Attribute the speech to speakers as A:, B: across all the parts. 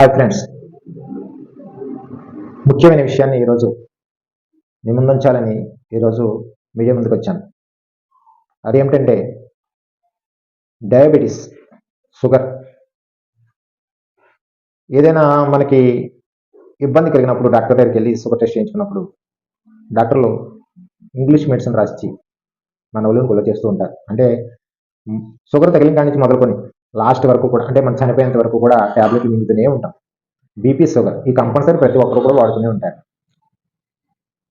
A: Hi friends, ముఖ్యమైన విషయాన్ని ఈరోజు మీ ముందుంచాలని ఈరోజు మీడియా ముందుకు వచ్చాను. అదేమిటంటే డయాబెటీస్, షుగర్. ఏదైనా మనకి ఇబ్బంది కలిగినప్పుడు డాక్టర్ దగ్గరికి వెళ్ళి షుగర్ టెస్ట్ చేయించుకున్నప్పుడు డాక్టర్లు ఇంగ్లీష్ మెడిసిన్ రాసిచ్చి మన ఒళ్ళుని గుల్ల చేస్తూ ఉంటారు. అంటే షుగర్ తగిలిన కాడి నుంచి మొదలుకొని లాస్ట్ వరకు కూడా, అంటే మనం చనిపోయేంత వరకు కూడా ట్యాబ్లెట్లు మింగుతూనే ఉంటాం. బీపీ, షుగర్ ఈ కంపల్సరీ ప్రతి ఒక్కరు కూడా వాడుతూనే ఉంటారు.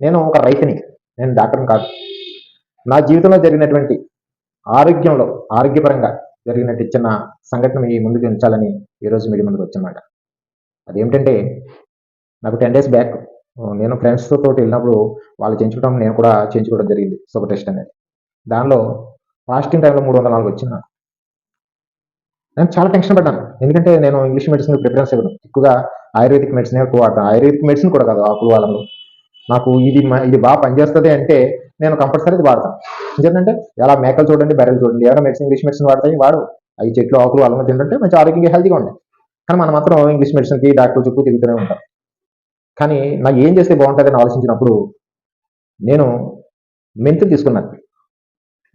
A: నేను ఒక రైతుని, నేను డాక్టర్ని కాదు. నా జీవితంలో జరిగినటువంటి ఆరోగ్యంలో ఆరోగ్యపరంగా జరిగినట్టు చిన్న సంఘటన మీ ముందుకు ఉంచాలని ఈరోజు మీడియా ముందుకు వచ్చానమాట. అదేమిటంటే నాకు 10 days బ్యాక్ నేను ఫ్రెండ్స్ తోటి వెళ్ళినప్పుడు వాళ్ళు చేయించుకోవడం, నేను కూడా చేయించుకోవడం జరిగింది షుగర్ టెస్ట్ అనేది. దానిలో ఫాస్టింగ్ టైంలో 304 వచ్చింది నాకు. నేను చాలా టెన్షన్ పడ్డాను. ఎందుకంటే నేను ఇంగ్లీష్ మెడిసిన్ ప్రిఫరెన్స్ ఇవ్వను, ఎక్కువగా ఆయుర్వేదిక్ మెడిసిన్ ఎక్కువ వాడతాను. ఆయుర్వేదిక్ మెడిసిన్ కూడా కాదు, ఆకులు వాళ్ళను నాకు ఇది బాగా పనిచేస్తుంది అంటే నేను కంపల్సరీ ఇది వాడతాను. ఎందుకంటే ఎలా మేకలు చూడండి, బర్రెలు చూడండి, ఎవరైనా మెడిసిన్ ఇంగ్లీష్ మెడిసిన్ వాడతాయి, వాడు అవి చెట్లు ఆకులు అల్లం తింటుంటే మంచి ఆరోగ్యంగా హెల్తీగా ఉంటాయి. కానీ మనం మాత్రం ఇంగ్లీష్ మెడిసిన్కి డాక్టర్ చుట్టూ తిరుగుతూనే ఉంటాం. కానీ నాకు ఏం చేస్తే బాగుంటుందని ఆలోచించినప్పుడు నేను మెంతులు తీసుకున్నాను.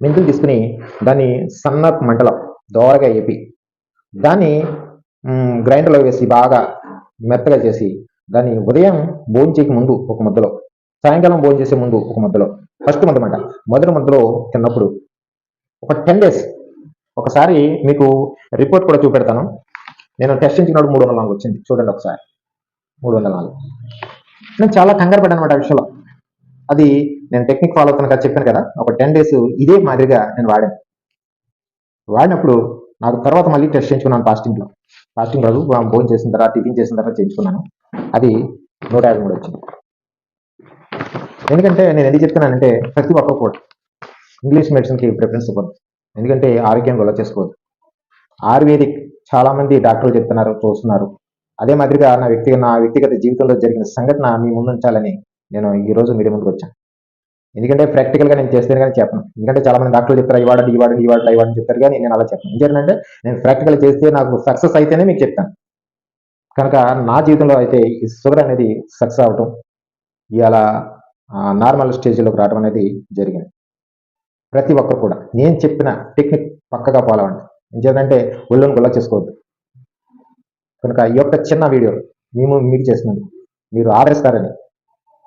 A: మెంతులు తీసుకుని దాన్ని సన్న మంటలో దోరగా వేపి దాన్ని గ్రైండర్లో వేసి బాగా మెత్తగా చేసి దాన్ని ఉదయం భోంచేకి ముందు ఒక ముద్దలో, సాయంకాలం భోజనం చేసే ముందు ఒక ముద్దలో, ఫస్ట్ ముద్ద మాట మొదటి ముద్దలో తిన్నప్పుడు ఒక 10 days, ఒకసారి మీకు రిపోర్ట్ కూడా చూపెడతాను. నేను టెస్ట్ చేయించినప్పుడు 304 వచ్చింది, చూడండి ఒకసారి. 304. నేను చాలా కంగారు పడ్డాను అనమాట ఆ విషయంలో. అది నేను టెక్నిక్ ఫాలో అవుతాను కదా, చెప్పాను కదా. ఒక 10 days ఇదే మాదిరిగా నేను వాడినప్పుడు నాకు తర్వాత మళ్ళీ టెస్ట్ చేయించుకున్నాను ఫాస్టింగ్ రోజు భోజనం చేసిన తర్వాత, టిఫిన్ చేసిన తర్వాత చేయించుకున్నాను. అది 153 వచ్చింది. ఎందుకంటే నేను ఎందుకు చెప్తున్నానంటే ప్రతి ఒక్కరు కూడా ఇంగ్లీష్ మెడిసిన్కి ప్రిఫరెన్స్ ఇవ్వదు. ఎందుకంటే ఆరోగ్యం గొల్ల చేసుకోవద్దు. ఆయుర్వేదిక్ చాలామంది డాక్టర్లు చెప్తున్నారు, చూస్తున్నారు. అదే మాదిరిగా నా వ్యక్తిగత జీవితంలో జరిగిన సంఘటన మీ ముందుంచాలని నేను ఈరోజు మీడియా ముందుకు వచ్చాను. ఎందుకంటే ప్రాక్టికల్గా నేను చేస్తేనే కానీ చెప్పను. ఎందుకంటే చాలా మంది డాక్టర్లు చెప్తారు ఇవాడని చెప్తారు, కానీ నేను అలా చెప్పను. ఎందుకంటే నేను ప్రాక్టికల్ చేస్తే నాకు సక్సెస్ అయితేనే మీకు చెప్తాను. కనుక నా జీవితంలో అయితే ఈ షుగర్ అనేది సక్సెస్ అవటం, ఇవాళ నార్మల్ స్టేజ్లోకి రావడం అనేది జరిగింది. ప్రతి ఒక్కరు కూడా నేను చెప్పిన టెక్నిక్ పక్కగా ఫాలో అవ్వండి. ఎందుకంటే ఒళ్ళును గుల్ల చేసుకోవద్దు. కనుక ఈ యొక్క చిన్న వీడియో మీకు చేసినందుకు మీరు ఆదరిస్తారని,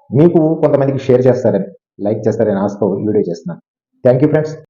A: మీకు కొంతమందికి షేర్ చేస్తారని, లైక్ చేస్తారని ఆశతో వీడియో చేస్తున్నాను. Thank you friends.